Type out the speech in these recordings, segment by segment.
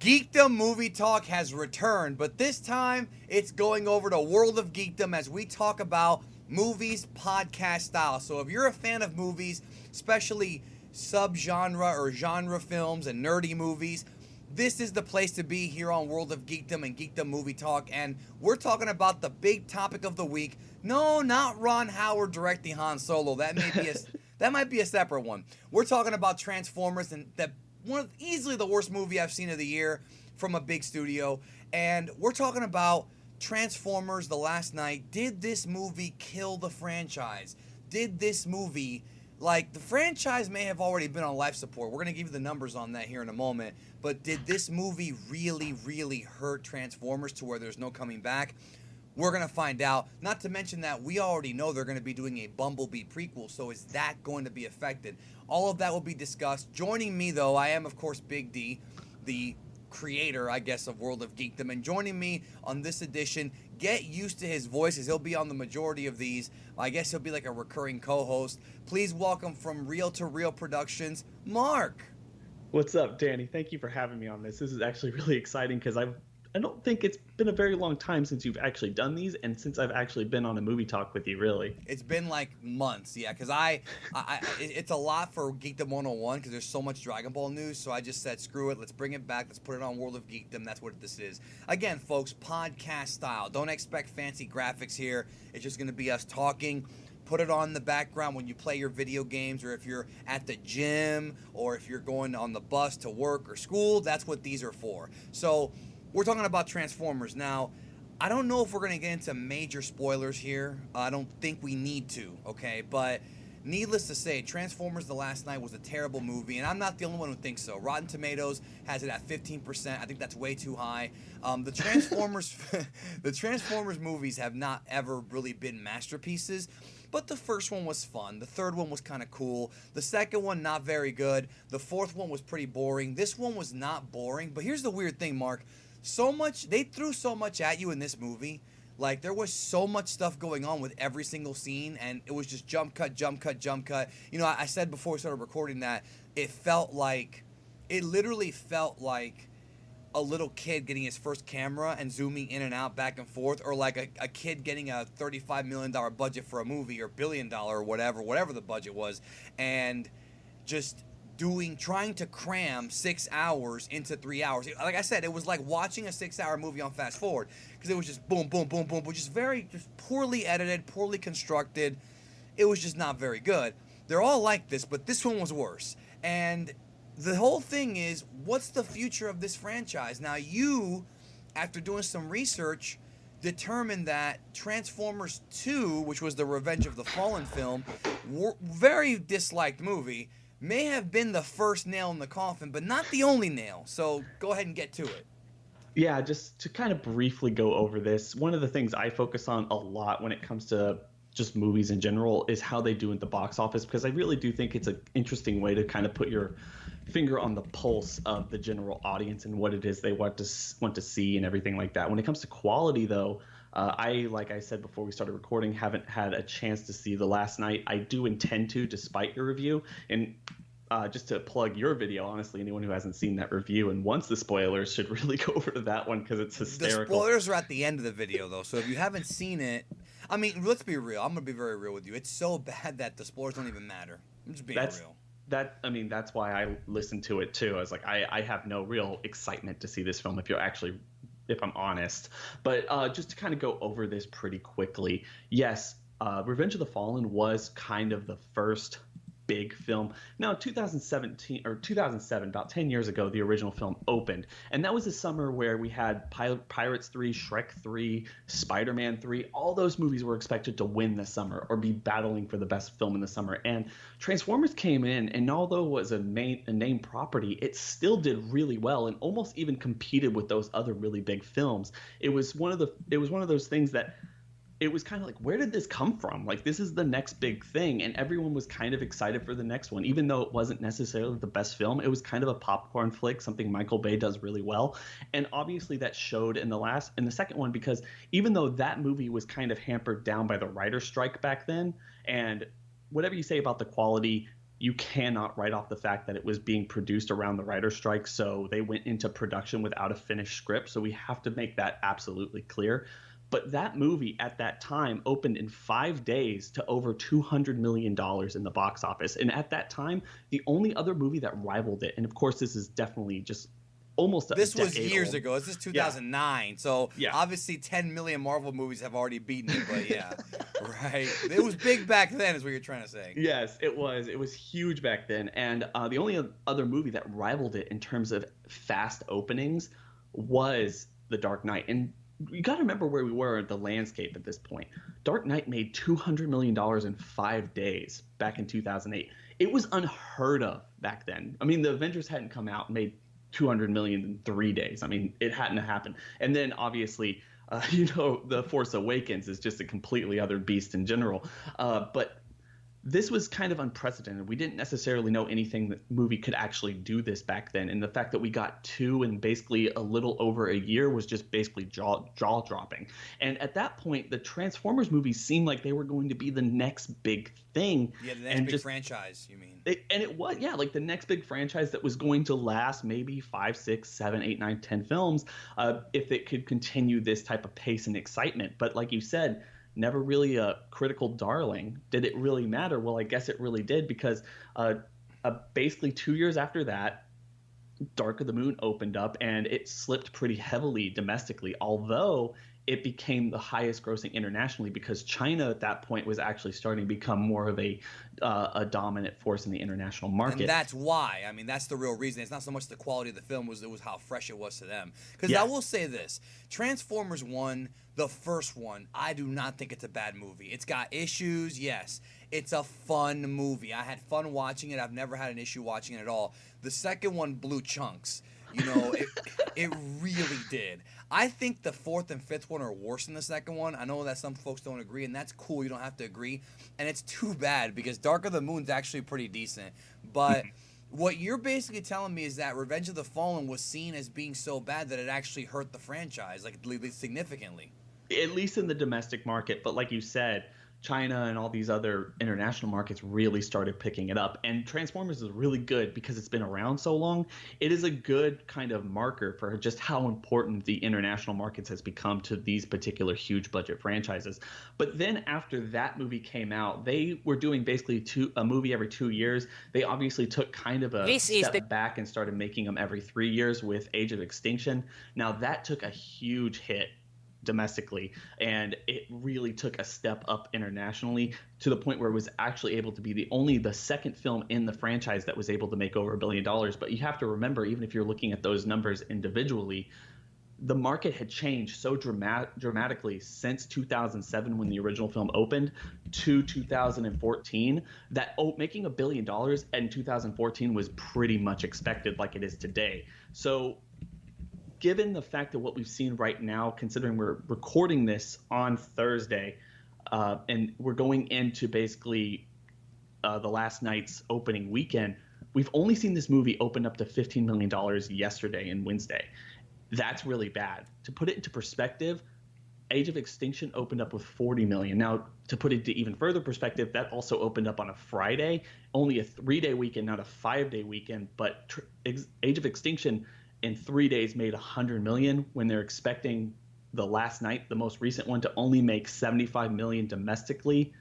Geekdom Movie Talk has returned, but this time it's going over to World of Geekdom as we talk about movies podcast style. So if you're a fan of movies, especially subgenre or genre films and nerdy movies, this is the place to be here on World of Geekdom and Geekdom Movie Talk. And we're talking about the big topic of the week. No, not Ron Howard directing Han Solo. That might be a separate one. We're talking about Transformers, and easily the worst movie I've seen of the year from a big studio. And we're talking about Transformers The Last Knight. Did this movie kill the franchise? Did this movie, the franchise may have already been on life support. We're going to give you the numbers on that here in a moment. But did this movie really, really hurt Transformers to where there's no coming back? We're going to find out. Not to mention that we already know they're going to be doing a Bumblebee prequel, so is that going to be affected? All of that will be discussed. Joining me, though, I am, of course, Big D, the creator, I guess, of World of Geekdom. And joining me on this edition, get used to his voice, as he'll be on the majority of these. I guess he'll be like a recurring co-host. Please welcome from Reel to Reel Productions, Mark. What's up, Danny? Thank you for having me on this. This is actually really exciting because I don't think it's been a very long time since you've actually done these, and since I've actually been on a movie talk with you, really. It's been like months, yeah, because it's a lot for Geekdom 101 because there's so much Dragon Ball news, so I just said, screw it, let's bring it back, let's put it on World of Geekdom. That's what this is. Again, folks, podcast style. Don't expect fancy graphics here. It's just going to be us talking. Put it on the background when you play your video games, or if you're at the gym, or if you're going on the bus to work or school. That's what these are for. So we're talking about Transformers. Now, I don't know if we're going to get into major spoilers here. I don't think we need to, okay? But needless to say, Transformers The Last Knight was a terrible movie, and I'm not the only one who thinks so. Rotten Tomatoes has it at 15%. I think that's way too high. The Transformers movies have not ever really been masterpieces, but the first one was fun. The third one was kind of cool. The second one, not very good. The fourth one was pretty boring. This one was not boring, but here's the weird thing, Mark. They threw so much at you in this movie. Like, there was so much stuff going on with every single scene, and it was just jump cut, jump cut, jump cut. You know, I said before we started recording that it literally felt like a little kid getting his first camera and zooming in and out, back and forth, or like a kid getting a $35 million budget for a movie, or $1 billion or whatever the budget was, and just trying to cram 6 hours into 3 hours. Like I said, it was like watching a 6-hour movie on fast forward, because it was just boom, boom, boom, boom, which is just poorly edited, poorly constructed. It was just not very good. They're all like this, but this one was worse. And the whole thing is, what's the future of this franchise? Now, you, after doing some research, determined that Transformers 2, which was the Revenge of the Fallen film, very disliked movie, may have been the first nail in the coffin, but not the only nail. So go ahead and get to it. Yeah, just to kind of briefly go over this, one of the things I focus on a lot when it comes to just movies in general is how they do at the box office, because I really do think it's an interesting way to kind of put your finger on the pulse of the general audience and what it is they want to see and everything like that. When it comes to quality, though, like I said before we started recording, haven't had a chance to see The Last Knight. I do intend to, despite your review. And just to plug your video, honestly, anyone who hasn't seen that review and wants the spoilers should really go over to that one, because it's hysterical. The spoilers are at the end of the video, though, so if you haven't seen it, I mean, let's be real. I'm going to be very real with you. It's so bad that the spoilers don't even matter. I'm just being real. That's why I listened to it too. I was like, I have no real excitement to see this film if I'm honest. But just to kind of go over this pretty quickly, yes, Revenge of the Fallen was kind of the first big film. Now, 2017 or 2007, about 10 years ago, the original film opened, and that was a summer where we had Pirates 3, Shrek 3, Spider-Man 3. All those movies were expected to win the summer or be battling for the best film in the summer. And Transformers came in, and although it was a name property, it still did really well and almost even competed with those other really big films. It was one of those things that it was kind of like, where did this come from? Like, this is the next big thing, and everyone was kind of excited for the next one. Even though it wasn't necessarily the best film, it was kind of a popcorn flick, something Michael Bay does really well. And obviously that showed in the second one, because even though that movie was kind of hampered down by the writer's strike back then, and whatever you say about the quality, you cannot write off the fact that it was being produced around the writer's strike. So they went into production without a finished script. So we have to make that absolutely clear. But that movie at that time opened in 5 days to over $200 million in the box office. And at that time, the only other movie that rivaled it, and of course, this is definitely just almost a This was decade years old. ago. This is 2009. So Yeah. obviously 10 million Marvel movies have already beaten it. But yeah, right. It was big back then is what you're trying to say. Yes, it was. It was huge back then. And the only other movie that rivaled it in terms of fast openings was The Dark Knight. And you got to remember where we were in the landscape at this point. Dark Knight made $200 million in 5 days back in 2008. It was unheard of back then. I mean, the Avengers hadn't come out and made 200 million in 3 days. I mean, it hadn't happened. And then obviously, The Force Awakens is just a completely other beast in general. But this was kind of unprecedented. We didn't necessarily know anything that movie could actually do this back then. And the fact that we got two in basically a little over a year was just basically jaw dropping. And at that point, the Transformers movies seemed like they were going to be the next big thing. Yeah, the next big franchise, you mean? And it was, yeah, like the next big franchise that was going to last maybe 5, 6, 7, 8, 9, 10 films if it could continue this type of pace and excitement. But like you said, never really a critical darling. Did it really matter? Well, I guess it really did, because basically 2 years after that, Dark of the Moon opened up and it slipped pretty heavily domestically, although it became the highest grossing internationally, because China at that point was actually starting to become more of a dominant force in the international market. And that's why. I mean, that's the real reason. It's not so much the quality of the film, it was how fresh it was to them. Because Yeah. I will say this, Transformers 1, the first one, I do not think it's a bad movie. It's got issues, yes. It's a fun movie. I had fun watching it. I've never had an issue watching it at all. The second one blew chunks. You know, it really did. I think the fourth and fifth one are worse than the second one. I know that some folks don't agree, and that's cool. You don't have to agree. And it's too bad, because Dark of the Moon's actually pretty decent. But what you're basically telling me is that Revenge of the Fallen was seen as being so bad that it actually hurt the franchise, like significantly. At least in the domestic market. But like you said, China and all these other international markets really started picking it up. And Transformers is really good because it's been around so long. It is a good kind of marker for just how important the international markets has become to these particular huge budget franchises. But then after that movie came out, they were doing basically a movie every 2 years. They obviously took kind of a step back and started making them every 3 years with Age of Extinction. Now that took a huge hit domestically, and it really took a step up internationally to the point where it was actually able to be the second film in the franchise that was able to make over $1 billion. But you have to remember, even if you're looking at those numbers individually, the market had changed so dramatically since 2007, when the original film opened, to 2014, that making $1 billion in 2014 was pretty much expected, like it is today. So given the fact that what we've seen right now, considering we're recording this on Thursday, and we're going into basically the last night's opening weekend, we've only seen this movie open up to $15 million yesterday and Wednesday. That's really bad. To put it into perspective, Age of Extinction opened up with $40 million. Now, to put it into even further perspective, that also opened up on a Friday, only a 3-day weekend, not a 5-day weekend. But Age of Extinction in 3 days made $100 million, when they're expecting the last night, the most recent one, to only make $75 million domestically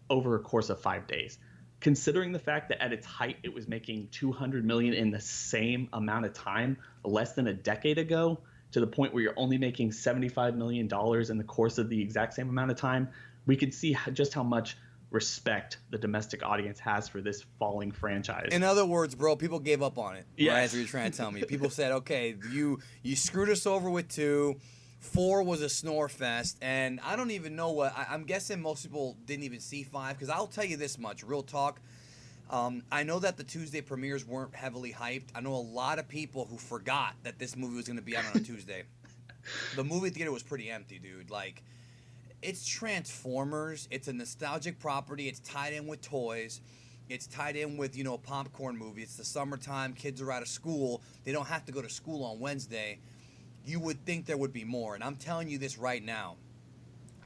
over a course of 5 days. Considering the fact that at its height it was making $200 million in the same amount of time, less than a decade ago, to the point where you're only making $75 million in the course of the exact same amount of time, we could see just how much respect the domestic audience has for this falling franchise. In other words, bro, people gave up on it. Yes. Right, as you're trying to tell me. People said, okay, you screwed us over with 2. 4 was a snore fest, and I don't even know what I'm guessing most people didn't even see 5, because I'll tell you this much, real talk. I know that the Tuesday premieres weren't heavily hyped. I know a lot of people who forgot that this movie was going to be out on a Tuesday. The movie theater was pretty empty, dude. Like, it's Transformers. It's a nostalgic property. It's tied in with toys. It's tied in with, a popcorn movie. It's the summertime. Kids are out of school. They don't have to go to school on Wednesday. You would think there would be more. And I'm telling you this right now.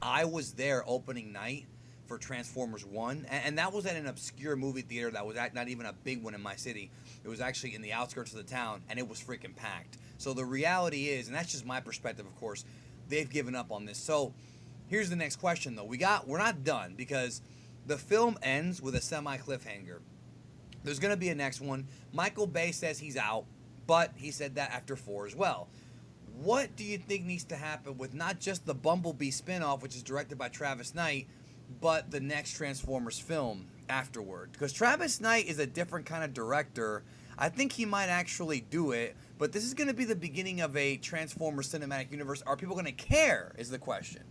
I was there opening night for Transformers 1, and that was at an obscure movie theater that was not even a big one in my city. It was actually in the outskirts of the town, and it was freaking packed. So the reality is, and that's just my perspective, of course, they've given up on this. So here's the next question, though. We're not done, because the film ends with a semi-cliffhanger. There's going to be a next one. Michael Bay says he's out, but he said that after 4 as well. What do you think needs to happen with not just the Bumblebee spinoff, which is directed by Travis Knight, but the next Transformers film afterward? Because Travis Knight is a different kind of director. I think he might actually do it, but this is going to be the beginning of a Transformers cinematic universe. Are people going to care, is the question.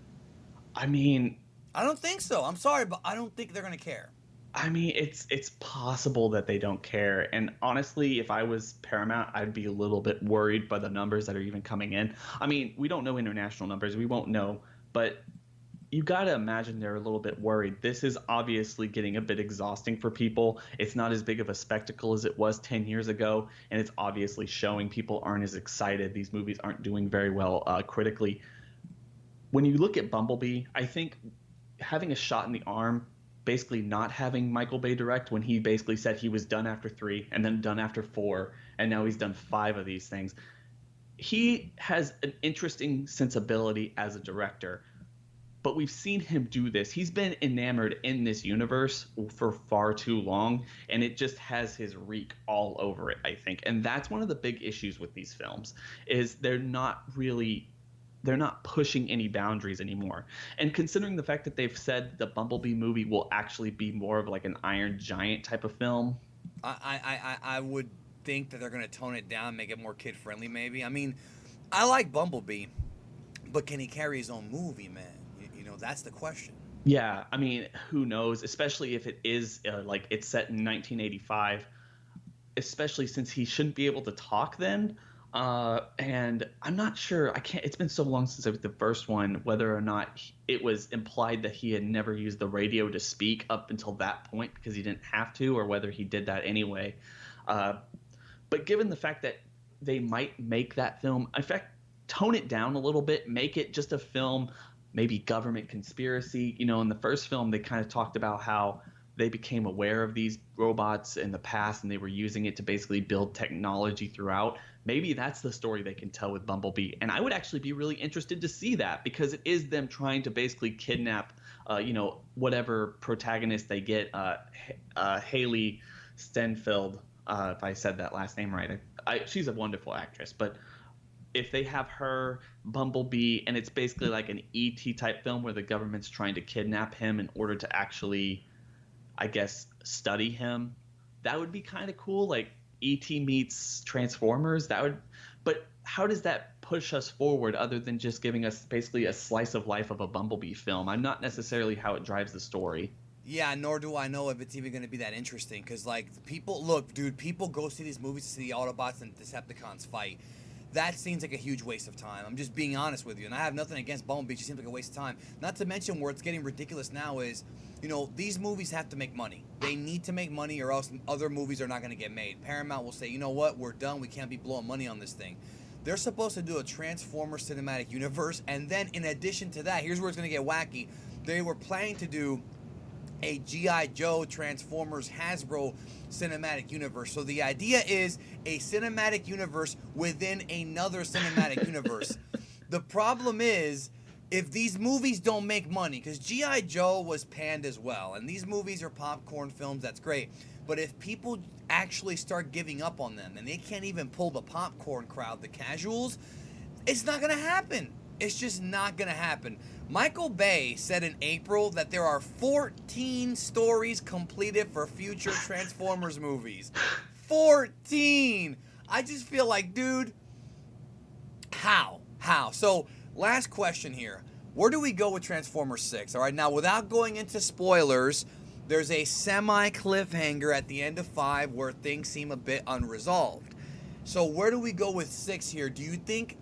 I mean, I don't think so. I'm sorry, but I don't think they're going to care. I mean, it's possible that they don't care. And honestly, if I was Paramount, I'd be a little bit worried by the numbers that are even coming in. I mean, we don't know international numbers. We won't know. But you got to imagine they're a little bit worried. This is obviously getting a bit exhausting for people. It's not as big of a spectacle as it was 10 years ago. And it's obviously showing people aren't as excited. These movies aren't doing very well critically. When you look at Bumblebee, I think having a shot in the arm, basically not having Michael Bay direct when he basically said he was done after 3 and then done after 4, and now he's done 5 of these things. He has an interesting sensibility as a director, but we've seen him do this. He's been enamored in this universe for far too long, and it just has his reek all over it, I think. And that's one of the big issues with these films, is they're not pushing any boundaries anymore. And considering the fact that they've said the Bumblebee movie will actually be more of like an Iron Giant type of film, I would think that they're going to tone it down, make it more kid-friendly maybe. I mean, I like Bumblebee, but can he carry his own movie, man? You know, that's the question. Yeah, I mean, who knows, especially if it is like it's set in 1985, especially since he shouldn't be able to talk then. And I'm not sure. It's been so long since I was the first one, whether or not it was implied that he had never used the radio to speak up until that point because he didn't have to, or whether he did that anyway. But given the fact that they might make that film, in fact, tone it down a little bit, make it just a film, maybe government conspiracy. You know, in the first film, they kind of talked about how they became aware of these robots in the past and they were using it to basically build technology throughout. Maybe that's the story they can tell with Bumblebee. And I would actually be really interested to see that, because it is them trying to basically kidnap, whatever protagonist they get, Haley Steinfeld, if I said that last name right. She's a wonderful actress, but if they have her, Bumblebee, and it's basically like an E.T. type film where the government's trying to kidnap him in order to actually, I guess, study him, that would be kind of cool. Like E.T. meets Transformers. But how does that push us forward other than just giving us basically a slice of life of a Bumblebee film? I'm not necessarily how it drives the story. Yeah, nor do I know if it's even going to be that interesting, because, like, people go see these movies to see the Autobots and Decepticons fight. That seems like a huge waste of time. I'm just being honest with you, and I have nothing against Bumblebee. It just seems like a waste of time. Not to mention where it's getting ridiculous now is, you know, these movies have to make money. They need to make money, or else other movies are not going to get made. Paramount will say, you know what, we're done. We can't be blowing money on this thing. They're supposed to do a Transformers cinematic universe, and then in addition to that, here's where it's going to get wacky. They were planning to do a G.I. Joe, Transformers, Hasbro cinematic universe. So the idea is a cinematic universe within another cinematic universe. The problem is, if these movies don't make money, because G.I. Joe was panned as well, and these movies are popcorn films, that's great. But if people actually start giving up on them, and they can't even pull the popcorn crowd, the casuals, it's not going to happen. It's just not going to happen. Michael Bay said in April that there are 14 stories completed for future Transformers movies. 14! I just feel like, dude, how? So, last question here. Where do we go with Transformers 6? All right, now, without going into spoilers, there's a semi-cliffhanger at the end of 5 where things seem a bit unresolved. So where do we go with 6 here? Do you think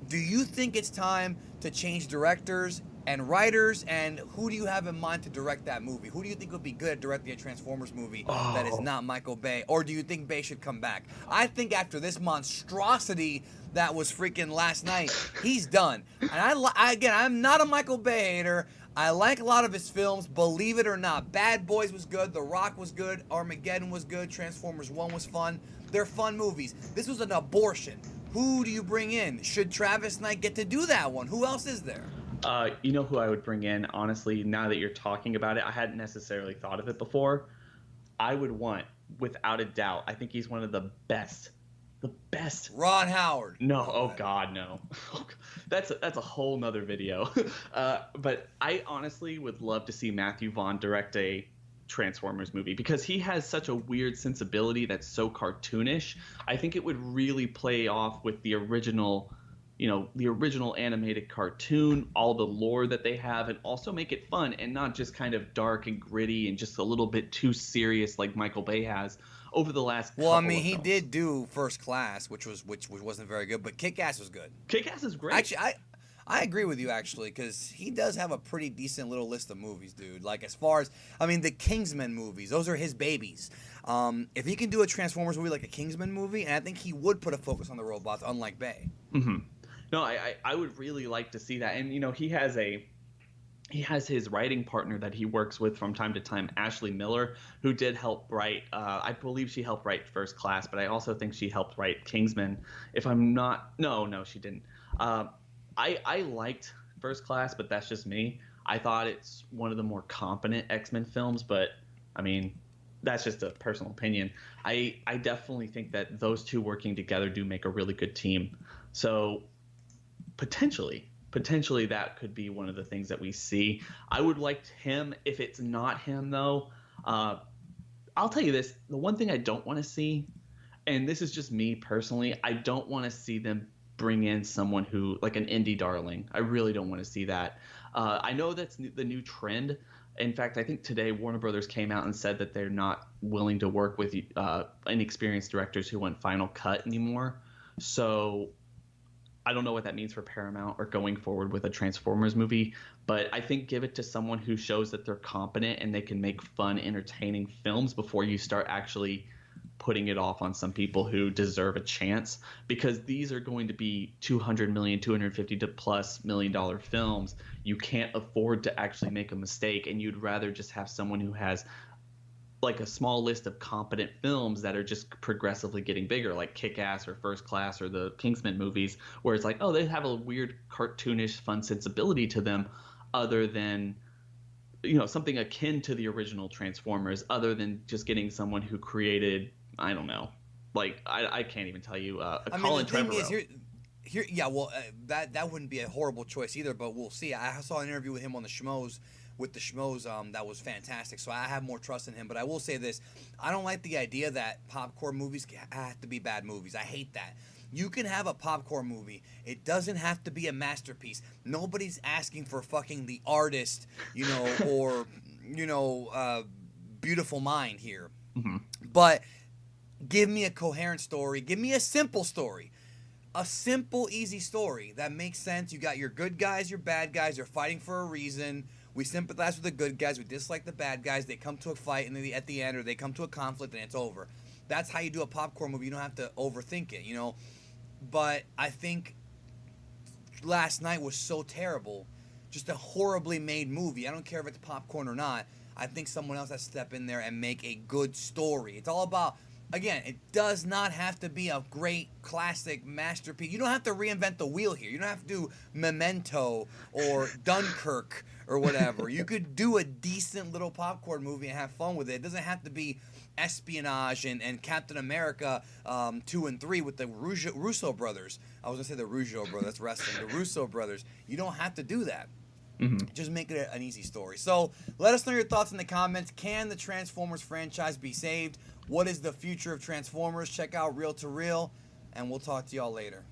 it's time to change directors and writers, and who do you have in mind to direct that movie? Who do you think would be good at directing a Transformers movie that is not Michael Bay? Or do you think Bay should come back? I think after this monstrosity that was freaking last night, he's done. And I'm not a Michael Bay hater. I like a lot of his films, believe it or not. Bad Boys was good, The Rock was good, Armageddon was good, Transformers 1 was fun. They're fun movies. This was an abortion. Who do you bring in? Should Travis Knight get to do that one? Who else is there? You know who I would bring in, honestly, now that you're talking about it, I hadn't necessarily thought of it before. I would want, without a doubt, I think he's one of the best. The best. Ron Howard. No, oh God, no. That's a whole nother video. But I honestly would love to see Matthew Vaughn direct a Transformers movie because he has such a weird sensibility that's so cartoonish. I think it would really play off with the original, the original animated cartoon, all the lore that they have, and also make it fun and not just kind of dark and gritty and just a little bit too serious like Michael Bay has over the last Well, I couple mean, of he films. did do First Class, which wasn't very good, but Kick-Ass was good. Kick-Ass is great. Actually, I agree with you, actually, because he does have a pretty decent little list of movies, dude. Like, as far as, I mean, the Kingsman movies, those are his babies. If he can do a Transformers movie like a Kingsman movie, and I think he would put a focus on the robots, unlike Bay. Mm-hmm. No, I would really like to see that. And, he has his writing partner that he works with from time to time, Ashley Miller, who did help write, I believe she helped write First Class, but I also think she helped write Kingsman. If I'm not, no, she didn't. I liked First Class, but that's just me. I thought it's one of the more competent X-Men films, but I mean, that's just a personal opinion. I definitely think that those two working together do make a really good team. So potentially that could be one of the things that we see. I would like him. If it's not him, though, I'll tell you this. The one thing I don't want to see, and this is just me personally, I don't want to see them bring in someone who, like an indie darling. I really don't want to see that. I know that's the new trend. In fact, I think today Warner Brothers came out and said that they're not willing to work with inexperienced directors who want Final Cut anymore. So I don't know what that means for Paramount or going forward with a Transformers movie, but I think give it to someone who shows that they're competent and they can make fun, entertaining films before you start actually putting it off on some people who deserve a chance, because these are going to be $200 million, $250+ million films. You can't afford to actually make a mistake, and you'd rather just have someone who has like a small list of competent films that are just progressively getting bigger, like Kick-Ass or First Class or the Kingsman movies, where it's like, oh, they have a weird cartoonish fun sensibility to them, other than something akin to the original Transformers, other than just getting someone who created, I don't know, like I can't even tell you Colin Trevorrow. That wouldn't be a horrible choice either, but we'll see. I saw an interview with him on the Schmoes, that was fantastic, so I have more trust in him. But I will say this, I don't like the idea that popcorn movies have to be bad movies. I hate that. You can have a popcorn movie. It doesn't have to be a masterpiece. Nobody's asking for fucking The Artist, or Beautiful Mind here. Mm-hmm. But give me a coherent story. Give me a simple story. A simple, easy story that makes sense. You got your good guys, your bad guys. They're fighting for a reason. We sympathize with the good guys. We dislike the bad guys. They come to a fight and at the end, or they come to a conflict and it's over. That's how you do a popcorn movie. You don't have to overthink it, But I think Last Night was so terrible. Just a horribly made movie. I don't care if it's popcorn or not. I think someone else has to step in there and make a good story. It's all about, again, it does not have to be a great classic masterpiece. You don't have to reinvent the wheel here. You don't have to do Memento or Dunkirk or whatever. You could do a decent little popcorn movie and have fun with it. It doesn't have to be espionage and Captain America 2 and 3 with the Russo brothers. I was going to say the Rougeau brothers. That's wrestling. The Russo brothers. You don't have to do that. Mm-hmm. Just make it an easy story. So let us know your thoughts in the comments. Can the Transformers franchise be saved? What is the future of Transformers? Check out Reel to Reel, and we'll talk to y'all later.